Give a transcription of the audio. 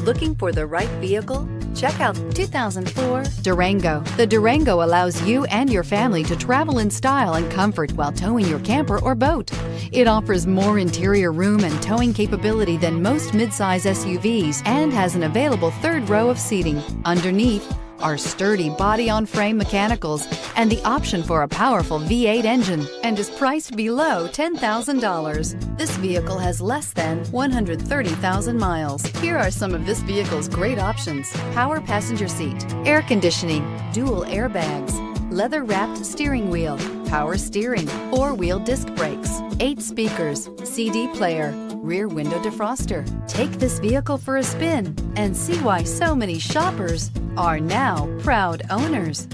Looking for the right vehicle? Check out 2004 Durango. The Durango allows you and your family to travel in style and comfort while towing your camper or boat. It offers more interior room and towing capability than most midsize SUVs and has an available third row of seating. Underneath are sturdy body-on-frame mechanicals and the option for a powerful V8 engine, and is priced below $10,000. This vehicle has less than 130,000 miles. Here are some of this vehicle's great options: power passenger seat, air conditioning, dual airbags, leather-wrapped steering wheel, power steering, four-wheel disc brakes, 8 speakers, CD player, rear window defroster. Take this vehicle for a spin and see why so many shoppers are now proud owners.